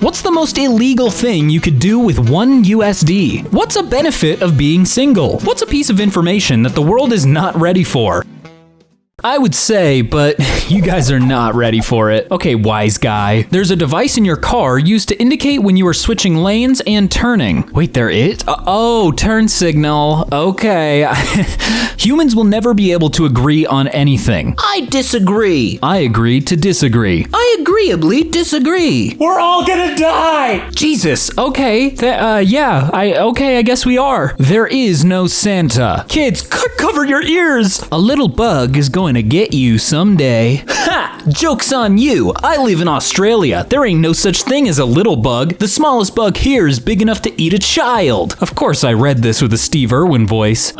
What's the most illegal thing you could do with $1? What's a benefit of being single? What's a piece of information that the world is not ready for? I would say, but you guys are not ready for it. Okay, wise guy. There's a device in your car used to indicate when you are switching lanes and turning. Wait, there is? Oh, turn signal. Okay. Humans will never be able to agree on anything. I disagree. I agree to disagree. I agreeably disagree. We're all gonna die! Jesus, okay. I guess we are. There is no Santa. Kids, cover your ears! A little bug is going to get you someday. Ha! Joke's on you. I live in Australia. There ain't no such thing as a little bug. The smallest bug here is big enough to eat a child. Of course I read this with a Steve Irwin voice.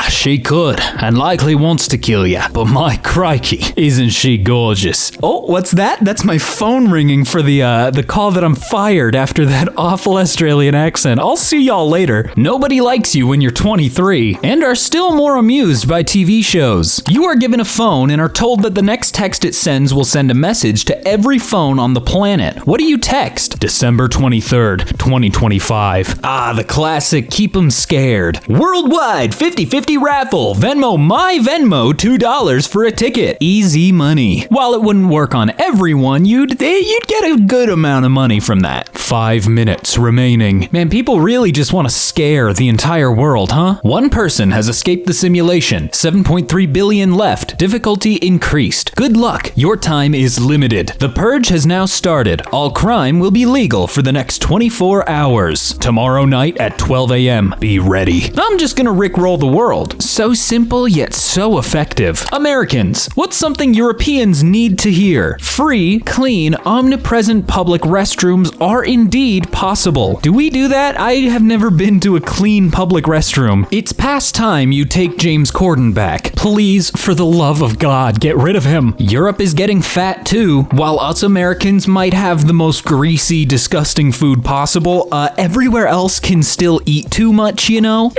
She could, and likely wants to kill ya. But my crikey, isn't she gorgeous? Oh, what's that? That's my phone ringing for the call that I'm fired after that awful Australian accent. I'll see y'all later. Nobody likes you when you're 23 and are still more amused by TV shows. You are given a phone and are told that the next text it sends will send a message to every phone on the planet. What do you text? December 23rd, 2025. The classic keep 'em scared. Worldwide 50-50 raffle. Venmo my Venmo $2 for a ticket. Easy money. While it wouldn't work on everyone, you'd get a good amount of money from that. 5 minutes remaining. Man, people really just want to scare the entire world, huh? One person has escaped the simulation. 7.3 billion left. Difficulty increased. Good luck. Your time is limited. The purge has now started. All crime will be legal for the next 24 hours. Tomorrow night at 12 a.m. Be ready. I'm just gonna rickroll the world. So simple yet so effective. Americans, what's something Europeans need to hear? Free, clean, omnipresent public restrooms are indeed possible. Do we do that? I have never been to a clean public restroom. It's past time you take James Corden back. Please, for the love of God, get rid of him. Europe is getting fat too. While us Americans might have the most greasy, disgusting food possible, everywhere else can still eat too much, you know?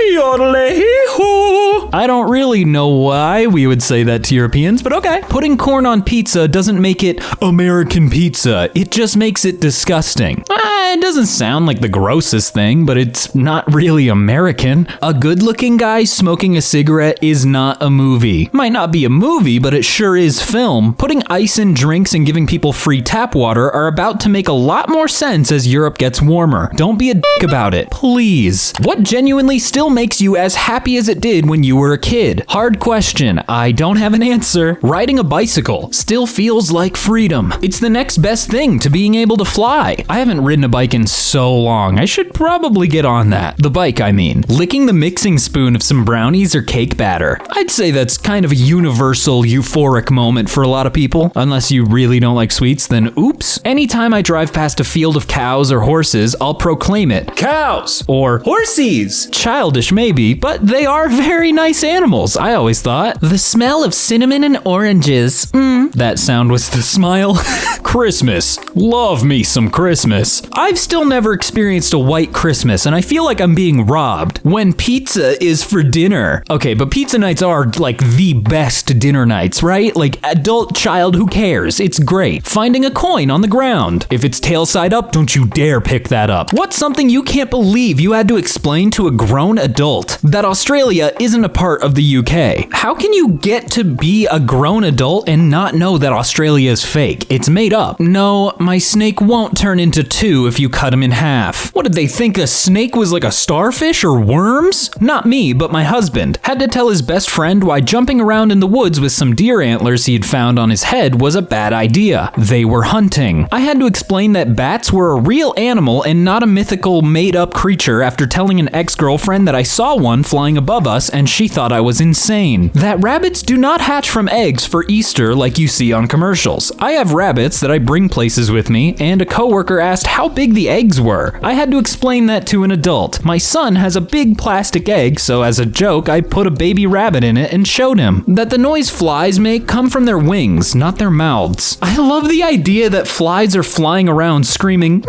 I don't really know why we would say that to Europeans, but okay. Putting corn on pizza doesn't make it American pizza. It just makes it disgusting. It doesn't sound like the grossest thing, but it's not really American. A good-looking guy smoking a cigarette is not a movie. Might not be a movie, but it sure is film. Putting ice in drinks and giving people free tap water are about to make a lot more sense as Europe gets warmer. Don't be a dick about it, please. What genuinely still makes you as happy as it did when you were a kid? Hard question. I don't have an answer. Riding a bicycle still feels like freedom. It's the next best thing to being able to fly. I haven't ridden a bike in so long. I should probably get on that. The bike, I mean. Licking the mixing spoon of some brownies or cake batter. I'd say that's kind of a universal euphoric moment for a lot of people. Unless you really don't like sweets, then oops. Anytime I drive past a field of cows or horses, I'll proclaim it. Cows! Or horsies! Childish maybe, but they are very nice animals, I always thought. The smell of cinnamon and oranges. That sound was the smile. Christmas. Love me some Christmas. I've still never experienced a white Christmas, and I feel like I'm being robbed. When pizza is for dinner. Okay, but pizza nights are like the best dinner nights, right? Like adult, child, who cares? It's great. Finding a coin on the ground. If it's tail side up, don't you dare pick that up. What's something you can't believe you had to explain to a grown adult? That Australia isn't a part of the UK. How can you get to be a grown adult and not know that Australia is fake? It's made up. No, my snake won't turn into two if you cut him in half. What did they think, a snake was like a starfish or worms? Not me, but my husband. Had to tell his best friend why jumping around in the woods with some deer antlers he had found on his head was a bad idea. They were hunting. I had to explain that bats were a real animal and not a mythical made-up creature after telling an ex-girlfriend that I saw one flying above us and she thought I was insane. That rabbits do not hatch from eggs for Easter like you see on commercials. I have rabbits that I bring places with me, and a coworker asked how big the eggs were. I had to explain that to an adult. My son has a big plastic egg, so as a joke, I put a baby rabbit in it and showed him that the noise flies make come from their wings, not their mouths. I love the idea that flies are flying around screaming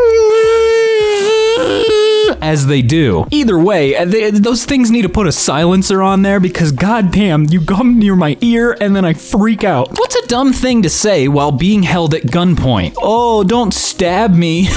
as they do. Either way, those things need to put a silencer on there because goddamn, you come near my ear and then I freak out. What's a dumb thing to say while being held at gunpoint? Oh, don't stab me.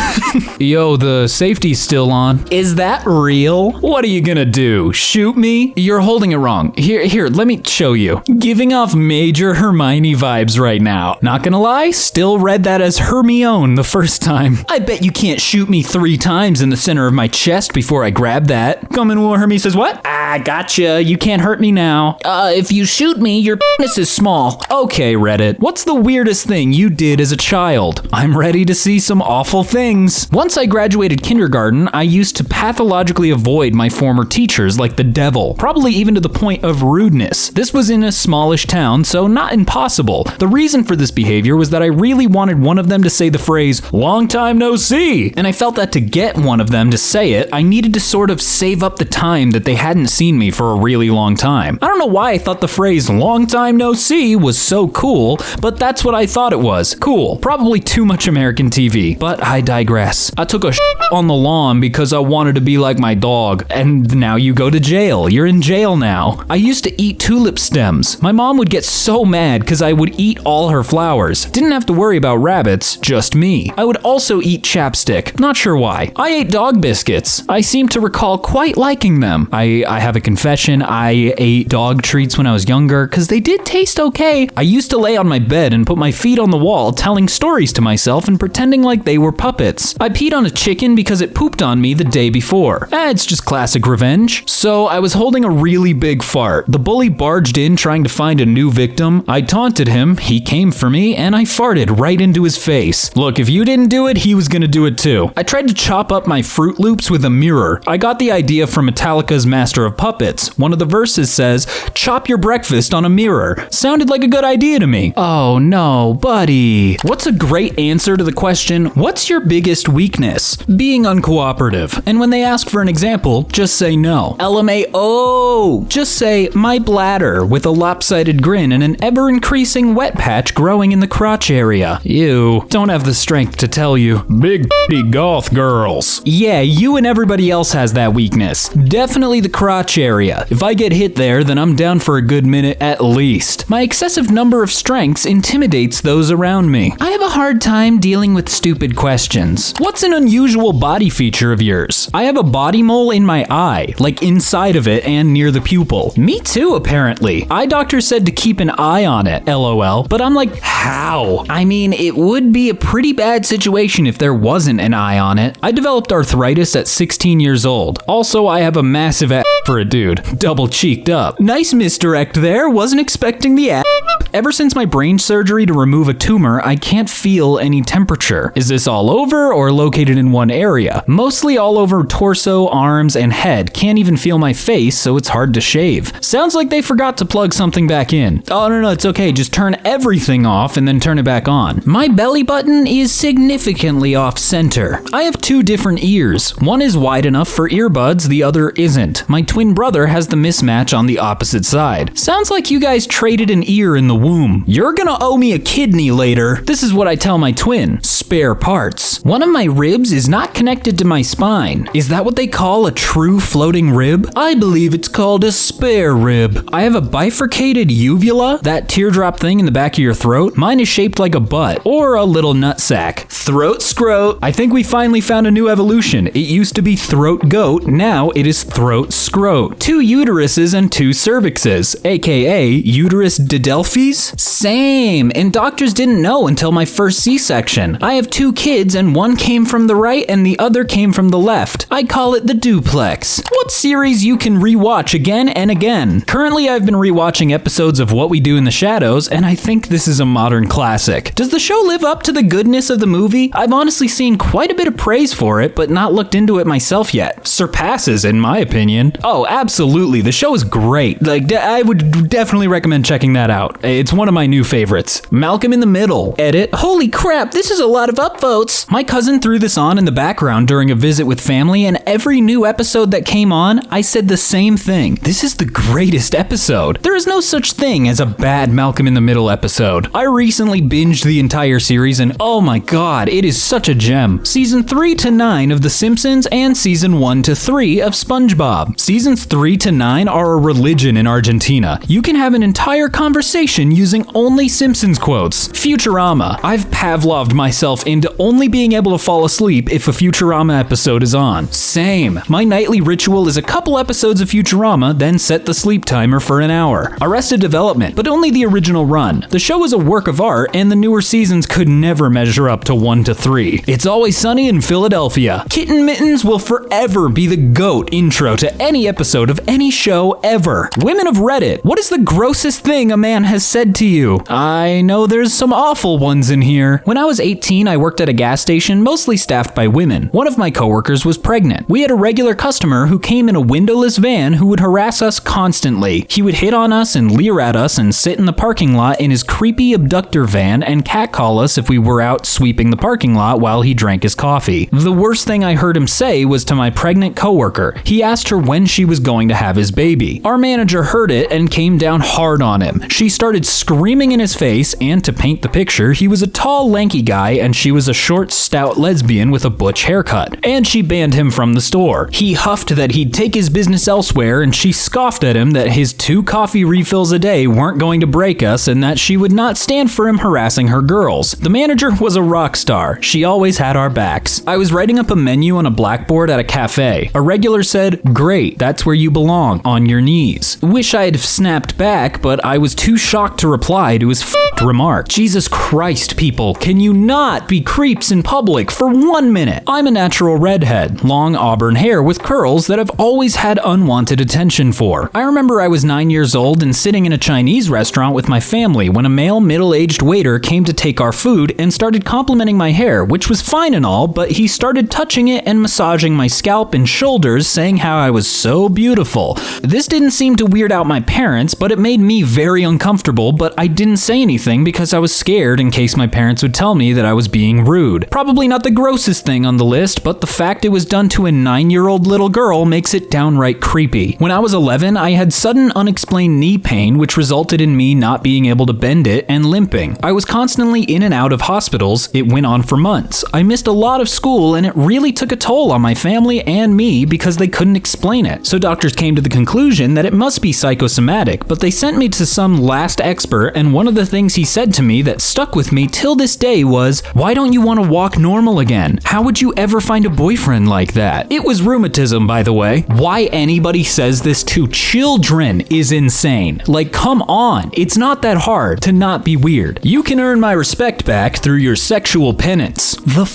Yo, the safety's still on. Is that real? What are you gonna do? Shoot me? You're holding it wrong. Here, let me show you. Giving off major Hermione vibes right now. Not gonna lie, still read that as Hermione the first time. I bet you can't shoot me 3 times in the center of my chest before I grab that. Coming while Hermione says, what? I gotcha. You can't hurt me now. If you shoot me, your penis is small. Okay, Reddit. What's the weirdest thing you did as a child? I'm ready to see some awful things. Once I graduated kindergarten, I used to pathologically avoid my former teachers like the devil, probably even to the point of rudeness. This was in a smallish town, so not impossible. The reason for this behavior was that I really wanted one of them to say the phrase, long time no see, and I felt that to get one of them to say it, I needed to sort of save up the time that they hadn't seen me for a really long time. I don't know why I thought the phrase long time no see was so cool, but that's what I thought it was. Cool. Probably too much American TV, but I digress. I took a on the lawn because I wanted to be like my dog, and now you go to jail. You're in jail now. I used to eat tulip stems. My mom would get so mad because I would eat all her flowers. Didn't have to worry about rabbits, just me. I would also eat chapstick. Not sure why. I ate dog biscuits. I seem to recall quite liking them. I have a confession. I ate dog treats when I was younger because they did taste okay. I used to lay on my bed and put my feet on the wall telling stories to myself and pretending like they were puppets. I peed on a chicken because it pooped on me the day before. It's just classic revenge. So I was holding a really big fart. The bully barged in trying to find a new victim. I taunted him, he came for me, and I farted right into his face. Look, if you didn't do it, he was gonna do it too. I tried to chop up my Fruit Loops with a mirror. I got the idea from Metallica's Master of Puppets. One of the verses says, chop your breakfast on a mirror. Sounded like a good idea to me. Oh no, buddy. What's a great answer to the question, what's your biggest weakness? Being uncooperative. And when they ask for an example, just say no. LMAO. Just say, my bladder, with a lopsided grin and an ever-increasing wet patch growing in the crotch area. Ew. Don't have the strength to tell you. Big goth girls. Yeah, you and everybody else has that weakness. Definitely the crotch area. If I get hit there, then I'm down for a good minute at least. My excessive number of strengths intimidates those around me. I have a hard time dealing with stupid questions. What's an unusual body feature of yours? I have a body mole in my eye, like inside of it and near the pupil. Me too, apparently. Eye doctor said to keep an eye on it, LOL, but I'm like, how? I mean, it would be a pretty bad situation if there wasn't an eye on it. I developed arthritis at 16 years old. Also, I have a massive ass for a dude. Double cheeked up. Nice misdirect there, wasn't expecting the ass. Ever since my brain surgery to remove a tumor, I can't feel any temperature. Is this all over or located in one area? Mostly all over torso, arms, and head. Can't even feel my face, so it's hard to shave. Sounds like they forgot to plug something back in. Oh, no, it's okay. Just turn everything off and then turn it back on. My belly button is significantly off center. I have 2 different ears. One is wide enough for earbuds, the other isn't. My twin brother has the mismatch on the opposite side. Sounds like you guys traded an ear in the womb. You're gonna owe me a kidney later. This is what I tell my twin. Spare parts. One of my ribs is not connected to my spine. Is that what they call a true floating rib? I believe it's called a spare rib. I have a bifurcated uvula, that teardrop thing in the back of your throat. Mine is shaped like a butt, or a little nutsack. Throat scrote. I think we finally found a new evolution. It used to be throat goat, now it is throat scrote. 2 uteruses and 2 cervixes, aka uterus didelphys? Same, and doctors didn't know until my first C-section. I have 2 kids and one came from the right and the other came from the left. I call it the duplex. What series you can rewatch again and again? Currently I've been rewatching episodes of What We Do in the Shadows and I think this is a modern classic. Does the show live up to the goodness of the movie? I've honestly seen quite a bit of praise for it, but not looked into it myself yet. Surpasses, in my opinion. Oh, absolutely. The show is great. I would definitely recommend checking that out. It's one of my new favorites. Malcolm in the Middle. Edit. Holy crap, this is a lot of upvotes. My cousin threw this on in the background during a visit with family, and every new episode that came on, I said the same thing. This is the greatest episode. There is no such thing as a bad Malcolm in the Middle episode. I recently binged the entire series, and oh my god, it is such a gem. Season 3 to 9 of The Simpsons and season 1 to 3 of SpongeBob. Seasons 3 to 9 are a religion in Argentina. You can have an entire conversation using only Simpsons quotes. Futurama. I've Pavloved myself into only being able to fall asleep if a Futurama episode is on. Same. My nightly ritual is a couple episodes of Futurama, then set the sleep timer for an hour. Arrested Development, but only the original run. The show is a work of art, and the newer seasons could never measure up to 1 to 3. It's Always Sunny in Philadelphia. Kitten Mittens will forever be the GOAT intro to any episode of any show ever. Women of Reddit. What is the grossest thing a man has said to you? I know there's some awful ones in here. When I was 18, I worked at a gas station mostly staffed by women. One of my coworkers was pregnant. We had a regular customer who came in a windowless van who would harass us constantly. He would hit on us and leer at us and sit in the parking lot in his creepy abductor van and catcall us if we were out sweeping the parking lot while he drank his coffee. The worst thing I heard him say was to my pregnant coworker. He asked her when she was going to have his baby. Our manager heard it and came down hard on him. She started screaming in his face, and to paint the picture, he was a tall, lanky guy and she was a short, stout lesbian with a butch haircut. And she banned him from the store. He huffed that he'd take his business elsewhere, and she scoffed at him that his 2 coffee refills a day weren't going to break us and that she would not stand for him harassing her girls. The manager was a rock star. She always had our backs. I was writing up a menu on a blackboard at a cafe. A regular said, "Great, that's where you belong, on your knees." Wish I'd snapped back, but I was too shocked to reply to his f***ed remark. Jesus Christ, people, can you not be creeps in public for 1 minute? I'm a natural redhead, long auburn hair with curls that I've always had unwanted attention for. I remember I was 9 years old and sitting in a Chinese restaurant with my family when a male middle-aged waiter came to take our food and started complimenting my hair, which was fine and all, but he started touching it and massaging my scalp and shoulders, saying how I was so beautiful. This didn't seem to weird out my parents, but it made me very uncomfortable, but I didn't say anything because I was scared in case my parents would tell me that I was being rude. Probably not the grossest thing on the list, but the fact it was done to a 9-year-old little girl makes it downright creepy. When I was 11, I had sudden unexplained knee pain, which resulted in me not being able to bend it and limping. I was constantly in and out of hospitals. It went on for months. I missed a lot of school, and it really took a toll on my family and me because they couldn't explain it. So doctors came to the conclusion that it must be psychosomatic, but they sent me to some last expert, and one of the things he said to me that stuck with me till this day was, "Why don't you want to walk normal again? How would you ever find a boyfriend like that?" It was rheumatism, by the way. Why anybody says this to children is insane. Like, come on. It's not that hard to not be weird. You can earn my respect back through your sexual penance. The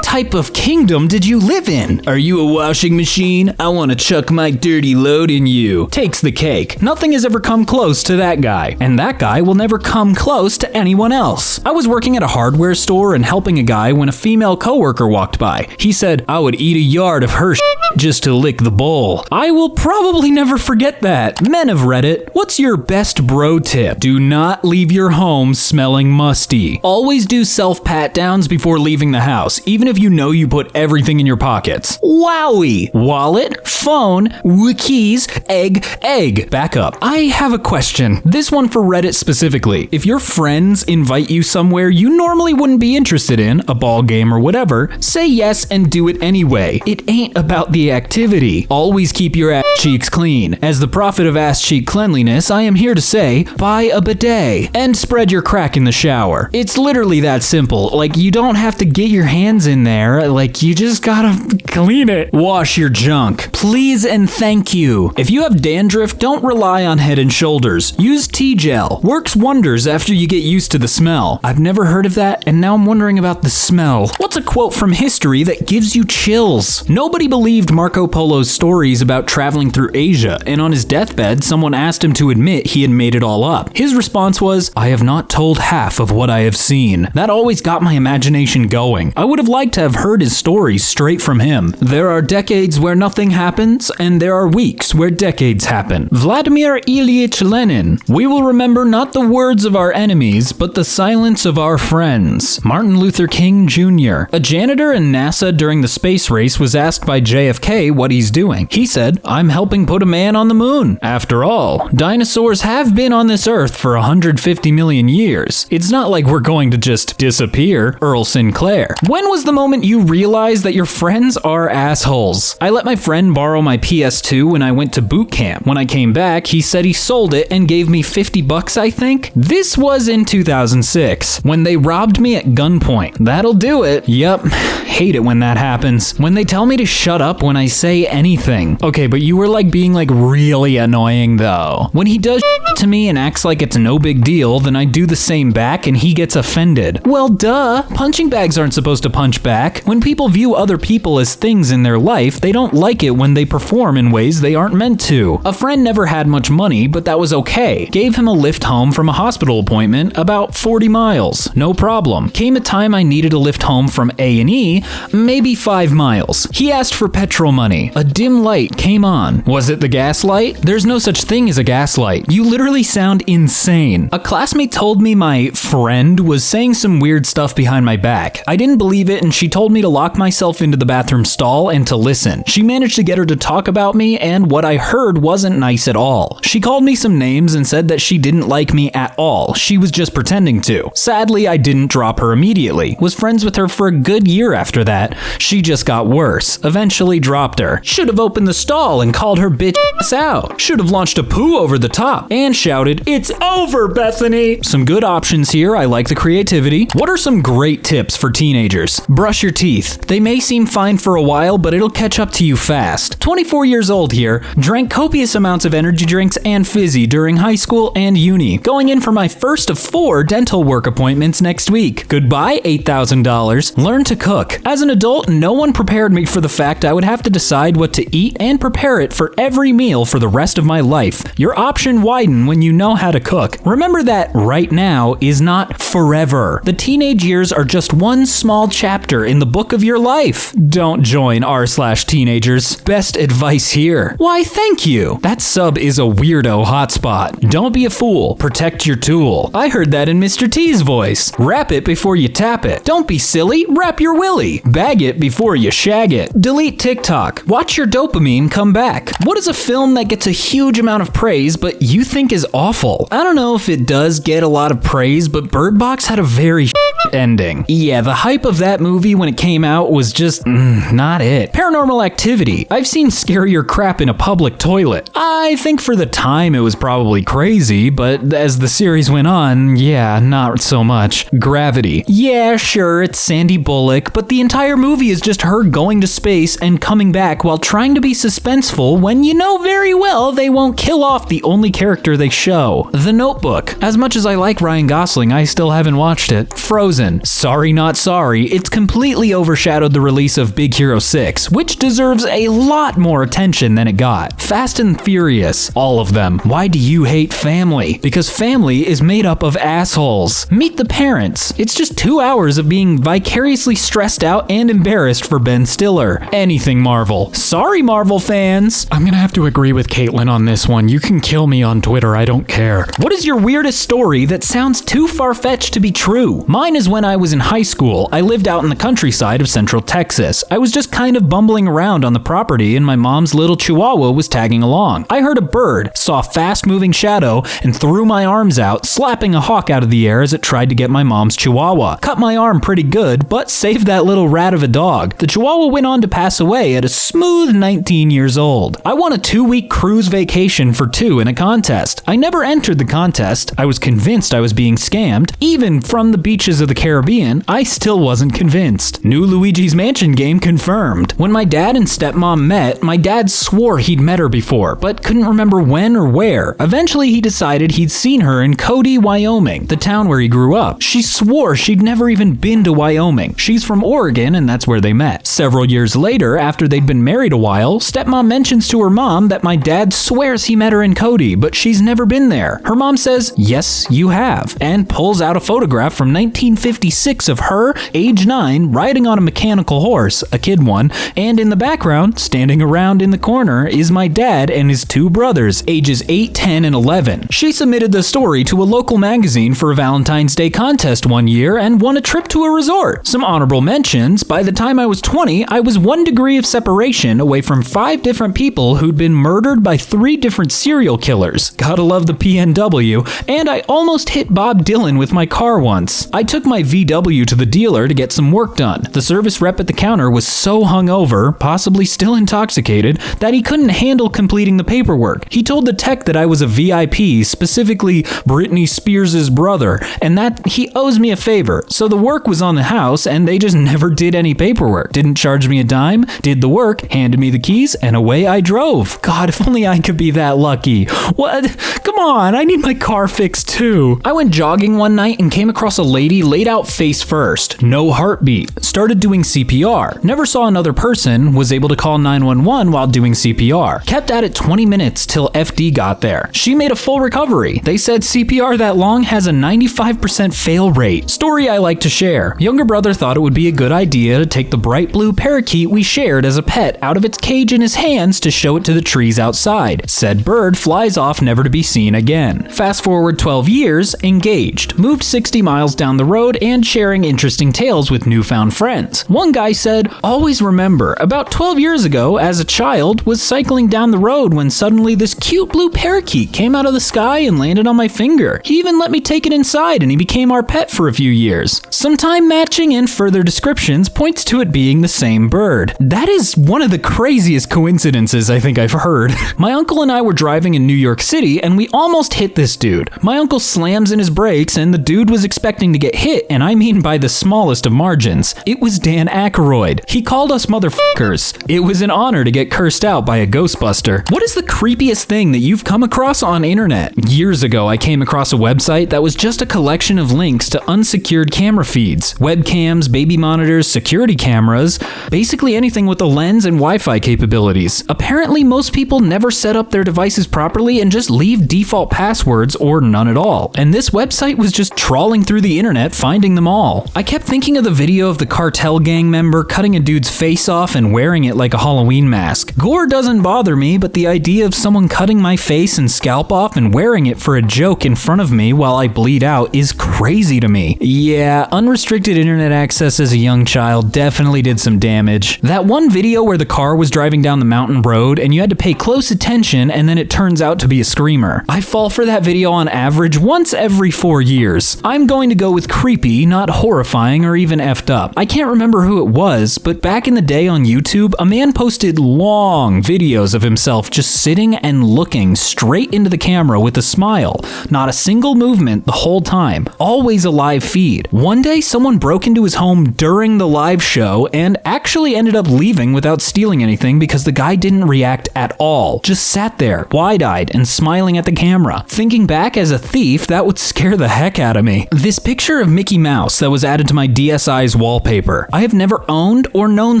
type of kingdom did you live in? Are you a washing machine? I want to chuck my dirty load in you. Takes the cake. Nothing has ever come close to that guy, and that guy will never come close to anyone else. I was working at a hardware store and helping a guy when a female coworker walked by. He said, "I would eat a yard of her just to lick the bowl." I will probably never forget that. Men of Reddit, what's your best bro tip? Do not leave your home smelling musty. Always do self-pat-downs before leaving the house, even if you know you put everything in your pockets. Wowie. Wallet, phone, keys, egg. Back up. I have a question. This one for Reddit specifically. If your friends invite you somewhere you normally wouldn't be interested in, a ball game or whatever, say yes and do it anyway. It ain't about the activity. Always keep your ass cheeks clean. As the prophet of ass cheek cleanliness, I am here to say, buy a bidet and spread your crack in the shower. It's literally that simple. Like, you don't have to get your hands in there. Like, you just gotta clean it. Wash your junk. Please and thank you. If you have dandruff, don't rely on Head and Shoulders. Use T-gel. Works wonders after you get used to the smell. I've never heard of that, and now I'm wondering about the smell. What's a quote from history that gives you chills? Nobody believed Marco Polo's stories about traveling through Asia, and on his deathbed, someone asked him to admit he had made it all up. His response was, "I have not told half of what I have seen." That always got my imagination going. I would have liked to have heard his stories straight from him. There are decades where nothing happens, and there are weeks where decades happen. Vladimir Ilyich Lenin. We will remember not the words of our enemies, but the silence of our friends. Martin Luther King Jr. A janitor in NASA during the space race was asked by JFK what he's doing. He said, "I'm helping put a man on the moon." After all, dinosaurs have been on this earth for 150 million years. It's not like we're going to just disappear. Earl Sinclair. When was the moment you realized that your friends are assholes. I let my friend borrow my PS2 when I went to boot camp. When I came back, he said he sold it and gave me $50, I think. This was in 2006, when they robbed me at gunpoint. That'll do it. Yup, hate it when that happens. When they tell me to shut up when I say anything. Okay, but you were like being like really annoying though. When he does to me and acts like it's no big deal, then I do the same back and he gets offended. Well, duh. Punching bags aren't supposed to punch back. When people view other people as things in their life, they don't like it when they perform in ways they aren't meant to. A friend never had much money, but that was okay. Gave him a lift home from a hospital appointment, about 40 miles. No problem. Came a time I needed a lift home from A&E, maybe 5 miles. He asked for petrol money. A dim light came on. Was it the gas light? There's no such thing as a gas light. You literally sound insane. A classmate told me my friend was saying some weird stuff behind my back. I didn't believe it, and she told me to lock myself into the bathroom stall and to listen. She managed to get her to talk about me, and what I heard wasn't nice at all. She called me some names and said that she didn't like me at all. She was just pretending to. Sadly, I didn't drop her immediately. Was friends with her for a good year after that. She just got worse. Eventually dropped her. Should have opened the stall and called her bitch ass out. Should have launched a poo over the top and shouted, "It's over, Bethany!" Some good options here. I like the creativity. What are some great tips for teenagers? Brush your teeth. They may seem fine for a while, but it'll catch up to you fast. 24 years old here. Drank copious amounts of energy drinks and fizzy during high school and uni. Going in for my first of 4 dental work appointments next week. Goodbye, $8,000. Learn to cook. As an adult, no one prepared me for the fact I would have to decide what to eat and prepare it for every meal for the rest of my life. Your option widen when you know how to cook. Remember that right now is not forever. The teenage years are just one small chapter in the book of your life. Don't join r/teenagers. Best advice here. Why, thank you. That sub is a weirdo hotspot. Don't be a fool. Protect your tool. I heard that in Mr. T's voice. Wrap it before you tap it. Don't be silly. Wrap your willy. Bag it before you shag it. Delete TikTok. Watch your dopamine come back. What is a film that gets a huge amount of praise but you think is awful? I don't know if it does get a lot of praise, but Bird Box had a very ending. Yeah, the hype of that movie when it came out was just not it. Paranormal Activity. I've seen scarier crap in a public toilet. I think for the time it was probably crazy, but as the series went on, yeah, not so much. Gravity. Yeah, sure, it's Sandy Bullock, but the entire movie is just her going to space and coming back while trying to be suspenseful when you know very well they won't kill off the only character they show. The Notebook. As much as I like Ryan Gosling, I still haven't watched it. Frozen. Sorry Not Sorry. It's completely overshadowed the release of Big Hero 6, which deserves a lot more attention than it got. Fast and Furious. All of them. Why do you hate family? Because family is made up of assholes. Meet the Parents. It's just 2 hours of being vicariously stressed out and embarrassed for Ben Stiller. Anything Marvel. Sorry, Marvel fans. I'm gonna have to agree with Caitlin on this one. You can kill me on Twitter, I don't care. What is your weirdest story that sounds too far-fetched to be true? Mine is when I was in high school. I lived out in the countryside of Central Texas. I was just kind of bumbling around on the property and my mom's little chihuahua was tagging along. I heard a bird, saw a fast-moving shadow, and threw my arms out, slapping a hawk out of the air as it tried to get my mom's chihuahua. Cut my arm pretty good, but saved that little rat of a dog. The chihuahua went on to pass away at a smooth 19 years old. I won a 2-week cruise vacation for 2 in a contest. I never entered the contest. I was convinced I was being scammed. Even from the beaches of the Caribbean, I still wasn't convinced. New Luigi's Mansion game confirmed. When my dad and stepmom met, my dad swore he'd met her before, but couldn't remember when or where. Eventually, he decided he'd seen her in Cody, Wyoming, the town where he grew up. She swore she'd never even been to Wyoming. She's from Oregon, and that's where they met. Several years later, after they'd been married a while, stepmom mentions to her mom that my dad swears he met her in Cody, but she's never been there. Her mom says, "Yes, you have," and pulls out a photograph from 1956 of her, age 9, riding on a mechanical horse, a kid one, and in the background, standing around in the corner, is my dad and his 2 brothers, ages 8, 10, and 11. She submitted the story to a local magazine for a Valentine's Day contest one year and won a trip to a resort. Some honorable mentions: by the time I was 20, I was 1 degree of separation away from 5 different people who'd been murdered by 3 different serial killers. Gotta love the PNW. And I almost hit Bob Dylan with my car once. I took took my VW to the dealer to get some work done. The service rep at the counter was so hungover, possibly still intoxicated, that he couldn't handle completing the paperwork. He told the tech that I was a VIP, specifically Britney Spears' brother, and that he owes me a favor. So the work was on the house, and they just never did any paperwork. Didn't charge me a dime, did the work, handed me the keys, and away I drove. God, if only I could be that lucky. What? Come on, I need my car fixed too. I went jogging one night and came across a lady laid out face first, no heartbeat. Started doing CPR. Never saw another person, was able to call 911 while doing CPR. Kept at it 20 minutes till FD got there. She made a full recovery. They said CPR that long has a 95% fail rate. Story I like to share. Younger brother thought it would be a good idea to take the bright blue parakeet we shared as a pet out of its cage in his hands to show it to the trees outside. Said bird flies off never to be seen again. Fast forward 12 years, engaged. Moved 60 miles down the road and sharing interesting tales with newfound friends. One guy said, always remember, about 12 years ago, as a child, was cycling down the road when suddenly this cute blue parakeet came out of the sky and landed on my finger. He even let me take it inside and he became our pet for a few years. Some time matching and further descriptions points to it being the same bird. That is one of the craziest coincidences I think I've heard. My uncle and I were driving in New York City and we almost hit this dude. My uncle slams in his brakes and the dude was expecting to get hit, and I mean by the smallest of margins. It was Dan Aykroyd. He called us motherfuckers. It was an honor to get cursed out by a Ghostbuster. What is the creepiest thing that you've come across on internet? Years ago, I came across a website that was just a collection of links to unsecured camera feeds, webcams, baby monitors, security cameras, basically anything with a lens and Wi-Fi capabilities. Apparently, most people never set up their devices properly and just leave default passwords or none at all. And this website was just trawling through the internet, finding them all. I kept thinking of the video of the cartel gang member cutting a dude's face off and wearing it like a Halloween mask. Gore doesn't bother me, but the idea of someone cutting my face and scalp off and wearing it for a joke in front of me while I bleed out is crazy to me. Yeah, unrestricted internet access as a young child definitely did some damage. That one video where the car was driving down the mountain road and you had to pay close attention and then it turns out to be a screamer. I fall for that video on average once every 4 years. I'm going to go with creepy, not horrifying or even effed up. I can't remember who it was, but back in the day on YouTube, a man posted long videos of himself just sitting and looking straight into the camera with a smile. Not a single movement the whole time. Always a live feed. One day, someone broke into his home during the live show and actually ended up leaving without stealing anything because the guy didn't react at all. Just sat there, wide-eyed and smiling at the camera. Thinking back as a thief, that would scare the heck out of me. This picture of Mickey Mouse that was added to my DSi's wallpaper. I have never owned or known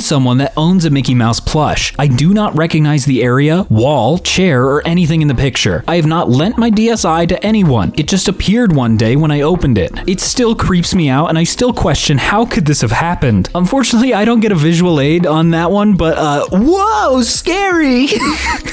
someone that owns a Mickey Mouse plush. I do not recognize the area, wall, chair, or anything in the picture. I have not lent my DSi to anyone. It just appeared one day when I opened it. It still creeps me out and I still question how could this have happened. Unfortunately, I don't get a visual aid on that one, but whoa, scary!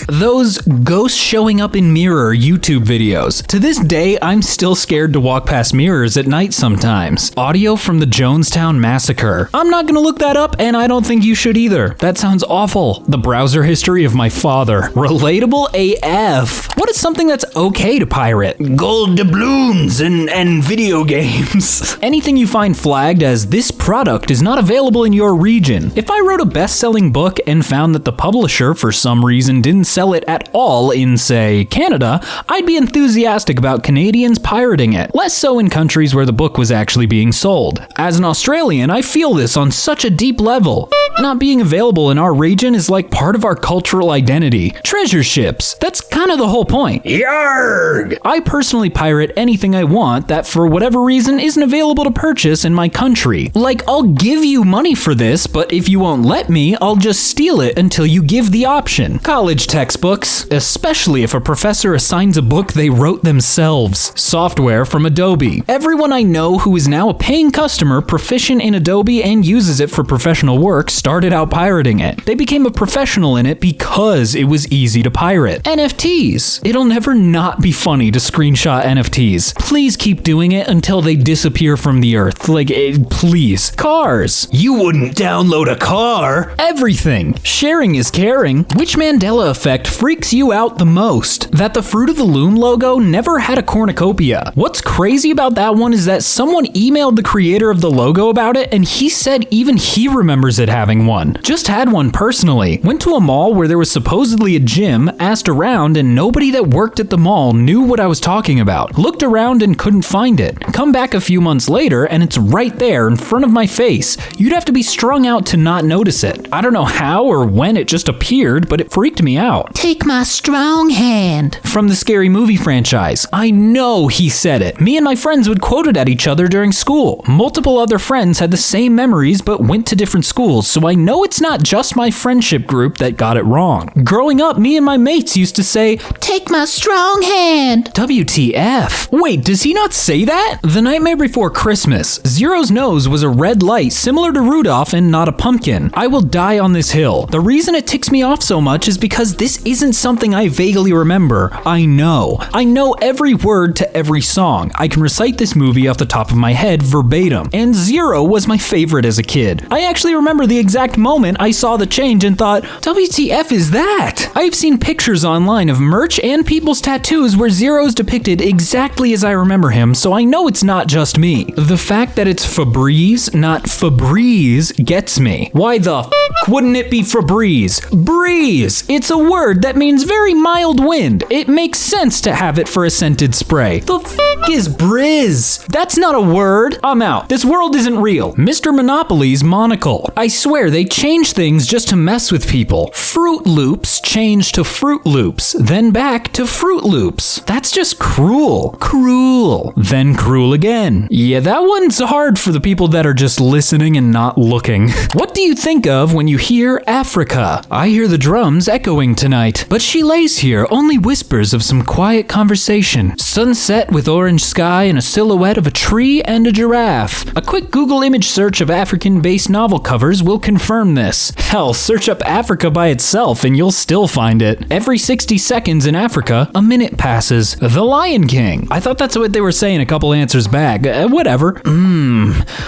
Those ghosts showing up in mirror YouTube videos. To this day, I'm still scared to walk past mirrors at night sometimes. Audio from the Jonestown Massacre. I'm not gonna look that up and I don't think you should either. That sounds awful. The browser history of my father. Relatable AF. What is something that's okay to pirate? Gold doubloons and video games. Anything you find flagged as this product is not available in your region. If I wrote a best-selling book and found that the publisher for some reason didn't sell it at all in, say, Canada, I'd be enthusiastic about Canadians pirating it. Less so in countries where the book was actually being sold. As an Australian, I feel this on such a deep level. Not being available in our region is like part of our cultural identity. Treasure ships. That's kind of the whole point. Yarg! I personally pirate anything I want that for whatever reason isn't available to purchase in my country. Like, I'll give you money for this, but if you won't let me, I'll just steal it until you give the option. College textbooks, especially if a professor assigns a book they wrote themselves. Software from Adobe. Everyone I know who is now a paying customer proficient in Adobe and uses it for professional work started out pirating it. They became a professional in it because it was easy to pirate. NFTs. It'll never not be funny to screenshot NFTs. Please keep doing it until they disappear from the earth. Please. Cars. You wouldn't download a car. Everything. Sharing is caring. Which Mandela effect freaks you out the most? That the Fruit of the Loom logo never had a cornucopia. What's crazy about that one is that someone someone emailed the creator of the logo about it, and he said even he remembers it having one. Just had one personally. Went to a mall where there was supposedly a gym, asked around, and nobody that worked at the mall knew what I was talking about. Looked around and couldn't find it. Come back a few months later, and it's right there in front of my face. You'd have to be strung out to not notice it. I don't know how or when it just appeared, but it freaked me out. Take my strong hand. From the Scary Movie franchise. I know he said it. Me and my friends would quote it at each other during school. Multiple other friends had the same memories but went to different schools, so I know it's not just my friendship group that got it wrong. Growing up, me and my mates used to say, Take my strong hand. WTF. Wait, does he not say that? The Nightmare Before Christmas. Zero's nose was a red light similar to Rudolph and not a pumpkin. I will die on this hill. The reason it ticks me off so much is because this isn't something I vaguely remember. I know every word to every song. I can recite this movie off the top of my head verbatim. And Zero was my favorite as a kid. I actually remember the exact moment I saw the change and thought, WTF is that? I've seen pictures online of merch and people's tattoos where Zero's depicted exactly as I remember him, so I know it's not just me. The fact that it's Febreze, not Febreze, gets me. Why the f wouldn't it be Febreze? Breeze! It's a word that means very mild wind. It makes sense to have it for a scented spray. The f is Briz? That's not a word. I'm out. This world isn't real. Mr. Monopoly's monocle. I swear they change things just to mess with people. Fruit Loops changed to Fruit Loops, then back to Fruit Loops. That's just cruel. Cruel. Then cruel again. Yeah, that one's hard for the people that are just listening and not looking. What do you think of when you hear Africa? I hear the drums echoing tonight, but she lays here, only whispers of some quiet conversation. Sunset with orange sky and a silhouette of a tree and a giraffe. A quick Google image search of African-based novel covers will confirm this. Hell, search up Africa by itself and you'll still find it. Every 60 seconds in Africa, a minute passes. The Lion King. I thought that's what they were saying a couple answers back. Whatever.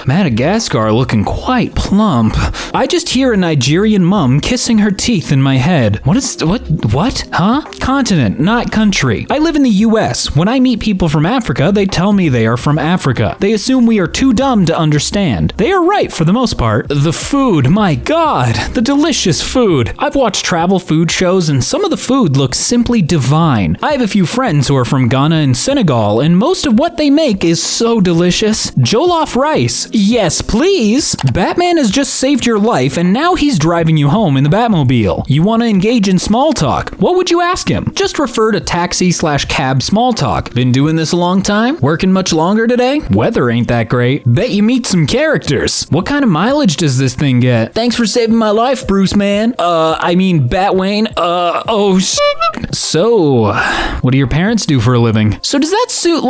Madagascar looking quite plump. I just hear a Nigerian mum kissing her teeth in my head. What? Huh? Continent, not country. I live in the US. When I meet people from Africa, they tell me they are from Africa. They assume we are too dumb to understand. They are right for the most part. The food, my God, the delicious food. I've watched travel food shows and some of the food looks simply divine. I have a few friends who are from Ghana and Senegal, and most of what they make is so delicious. Jollof rice. Yes, please. Batman has just saved your life and now he's driving you home in the Batmobile. You want to engage in small talk. What would you ask him? Just refer to taxi/cab small talk. Been doing this a long time? Working much longer today? Weather ain't that great. Bet you meet some characters. What kind of mileage does this thing get? Thanks for saving my life, Bruce, man. Batwayne. So, what do your parents do for a living? So does that suit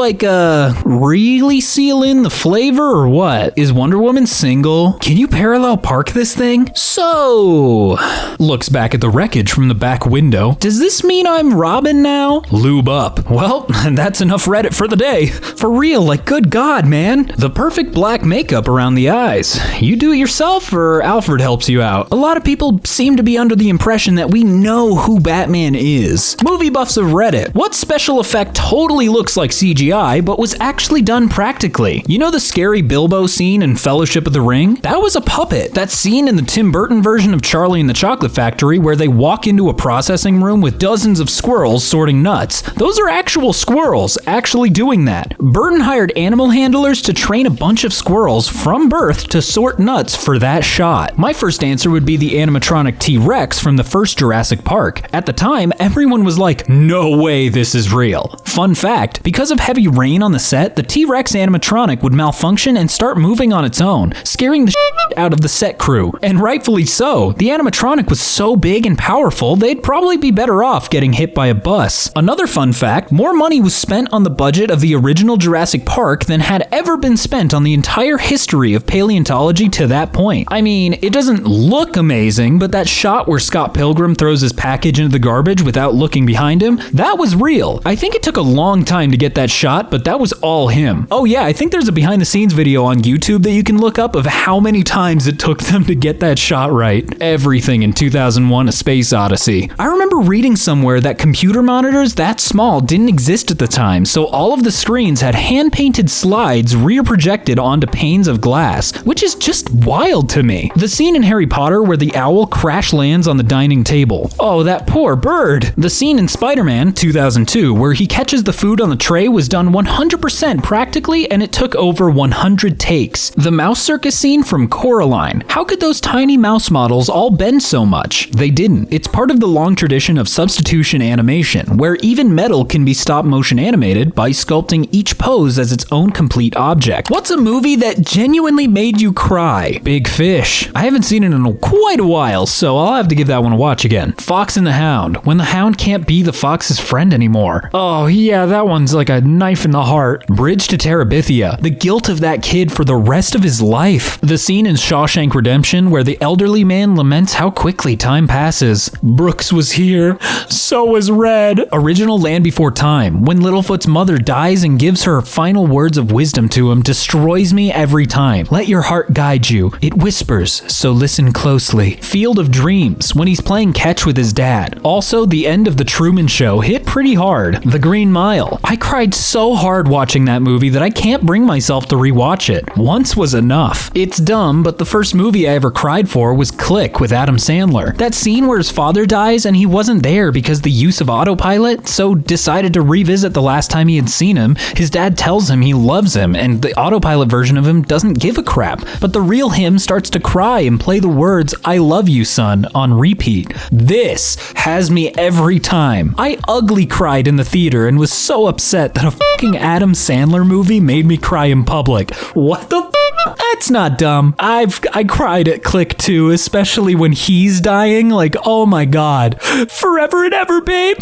really seal in the flavor or what? Is Wonder Woman single? Can you parallel park this thing? So, looks back at the wreckage from the back window. Does this mean I'm Robin now? Lube up. Well, that's enough Reddit for the day. For real, good God, man. The perfect black makeup around the eyes. You do it yourself or Alfred helps you out? A lot of people seem to be under the impression that we know who Batman is. Movie buffs of Reddit. What special effect totally looks like CGI but was actually done practically? You know the scary Bilbo scene in Fellowship of the Ring? That was a puppet. That scene in the Tim Burton version of Charlie and the Chocolate Factory where they walk into a processing room with dozens of squirrels sorting nuts. Those are actual squirrels actually doing that. Burton hired animal handlers to train a bunch of squirrels from birth to sort nuts for that shot. My first answer would be the animatronic T-Rex from the first Jurassic Park. At the time, everyone was like, no way this is real. Fun fact, because of heavy rain on the set, the T-Rex animatronic would malfunction and start moving on its own, scaring the shit out of the set crew. And rightfully so. The animatronic was so big and powerful, they'd probably be better off getting hit by a bus. Another fun fact, more money was spent on the budget of the original Jurassic Park than had ever been spent on the entire history of paleontology to that point. I mean, it doesn't look amazing, but that shot where Scott Pilgrim throws his package into the garbage without looking behind him, that was real. I think it took a long time to get that shot, but that was all him. Oh yeah, I think there's a behind the scenes video on YouTube that you can look up of how many times it took them to get that shot right. Everything in 2001: A Space Odyssey. I remember reading somewhere that computer monitors that small didn't exist at the time, so all of the screens had hand-painted slides slides rear projected onto panes of glass, which is just wild to me. The scene in Harry Potter where the owl crash lands on the dining table. Oh, that poor bird. The scene in Spider-Man 2002 where he catches the food on the tray was done 100% practically, and it took over 100 takes. The mouse circus scene from Coraline. How could those tiny mouse models all bend so much? They didn't. It's part of the long tradition of substitution animation, where even metal can be stop motion animated by sculpting each pose as its own complete object. What's a movie that genuinely made you cry? Big Fish. I haven't seen it in quite a while, so I'll have to give that one a watch again. Fox and the Hound. When the hound can't be the fox's friend anymore. Oh yeah, that one's like a knife in the heart. Bridge to Terabithia. The guilt of that kid for the rest of his life. The scene in Shawshank Redemption where the elderly man laments how quickly time passes. Brooks was here. So was Red. Original Land Before Time. When Littlefoot's mother dies and gives her final words of wisdom to him destroys me every time. Let your heart guide you. It whispers, so listen closely. Field of Dreams. When he's playing catch with his dad. Also, the end of The Truman Show hit pretty hard. The Green Mile. I cried so hard watching that movie that I can't bring myself to rewatch it. Once was enough. It's dumb, but the first movie I ever cried for was Click with Adam Sandler. That scene where his father dies and he wasn't there because the use of autopilot, so decided to revisit the last time he had seen him. His dad tells him he loves him, and the autopilot version of him doesn't give a crap. But the real him starts to cry and play the words, "I love you, son," on repeat. This has me every time. I ugly cried in the theater and was so upset that a fucking Adam Sandler movie made me cry in public. What the f? That's not dumb. I cried at Click too, especially when he's dying. Like, oh my god. Forever and ever, babe.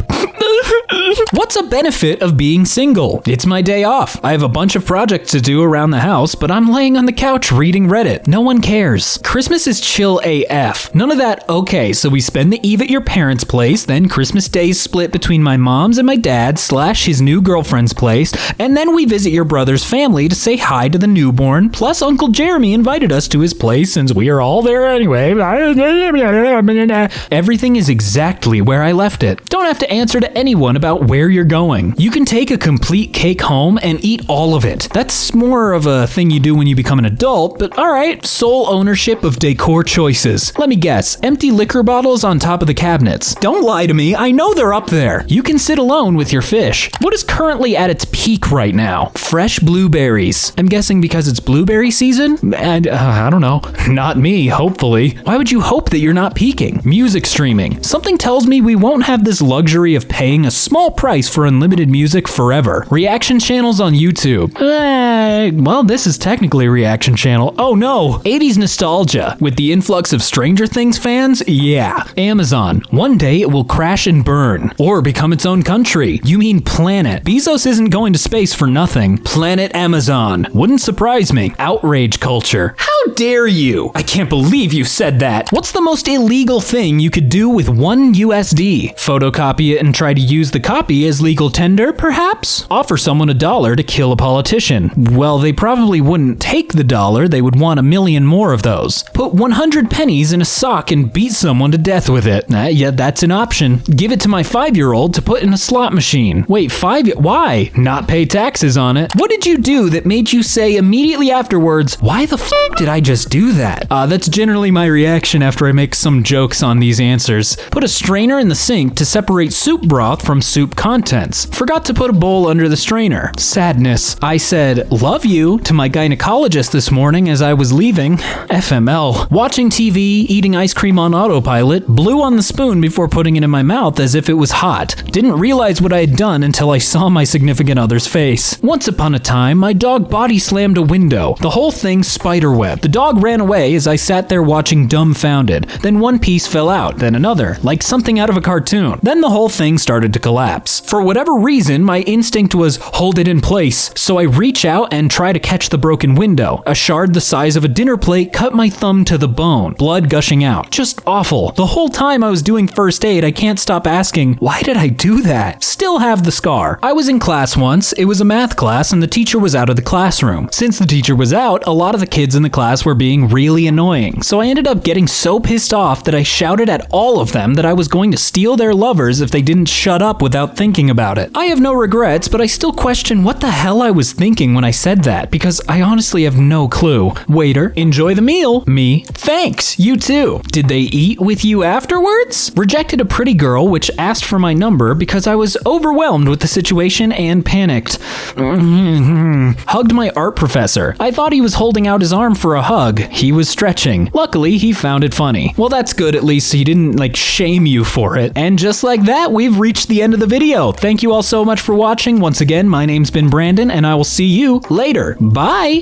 What's a benefit of being single? It's my day off. I have a bunch of projects to do around the house, but I'm laying on the couch reading Reddit. No one cares. Christmas is chill AF. None of that, okay, so we spend the eve at your parents' place, then Christmas Day's split between my mom's and my dad's / his new girlfriend's place, and then we visit your brother's family to say hi to the newborn, plus Uncle Jeremy invited us to his place since we are all there anyway. Everything is exactly where I left it. Don't have to answer to anyone about where you're going. You can take a complete cake home and eat all of it. That's more of a thing you do when you become an adult, but alright. Sole ownership of decor choices. Let me guess, empty liquor bottles on top of the cabinets. Don't lie to me, I know they're up there. You can sit alone with your fish. What is currently at its peak right now? Fresh blueberries. I'm guessing because it's blueberry season? I don't know. Not me, hopefully. Why would you hope that you're not peaking? Music streaming. Something tells me we won't have this luxury of paying a small price for unlimited music forever. Reaction channels on YouTube. Well, this is technically a reaction channel. Oh no! 80s nostalgia. With the influx of Stranger Things fans? Yeah. Amazon. One day it will crash and burn. Or become its own country. You mean planet. Bezos isn't going to space for nothing. Planet Amazon. Wouldn't surprise me. Outrage culture. How dare you? I can't believe you said that. What's the most illegal thing you could do with $1 USD? Photocopy it and try to use the copy as legal tender, perhaps? Offer someone $1 to kill a politician. Well, they probably wouldn't take the $1, they would want 1 million more of those. Put 100 pennies in a sock and beat someone to death with it. Yeah, that's an option. Give it to my 5-year-old to put in a slot machine. Wait, why? Not pay taxes on it. What did you do that made you say immediately afterwards, why the f*** did I just do that? That's generally my reaction after I make some jokes on these answers. Put a strainer in the sink to separate soup broth from soup contents. Forgot to put a bowl under the strainer. Sadness. I said, love you, to my gynecologist this morning as I was leaving. FML. Watching TV, eating ice cream on autopilot, blew on the spoon before putting it in my mouth as if it was hot. Didn't realize what I had done until I saw my significant other's face. Once upon a time, my dog body slammed a window. The whole thing spiderweb. The dog ran away as I sat there watching dumbfounded. Then one piece fell out, then another, like something out of a cartoon. Then the whole thing started to collapse. For whatever reason, my instinct was hold it in place, so I reach out and try to catch the broken window. A shard the size of a dinner plate cut my thumb to the bone, blood gushing out. Just awful. The whole time I was doing first aid, I can't stop asking, why did I do that? Still have the scar. I was in class once. It was a math class and the teacher was out of the classroom. Since the teacher was out, a lot of the kids in the class were being really annoying, so I ended up getting so pissed off that I shouted at all of them that I was going to steal their lovers if they didn't shut up without thinking about it. I have no regrets, but I still question what the hell I was thinking when I said that, because I honestly have no clue. Waiter, enjoy the meal. Me, thanks, you too. Did they eat with you afterwards? Rejected a pretty girl which asked for my number because I was overwhelmed with the situation and panicked. Hugged my art professor. I thought he was holding out his arm for a hug. He was stretching. Luckily, he found it funny. Well, that's good, at least he didn't shame you for it. And just like that, we've reached the end of the video. Thank you all so much for watching. Once again, my name's been Brandon, and I will see you later. Bye!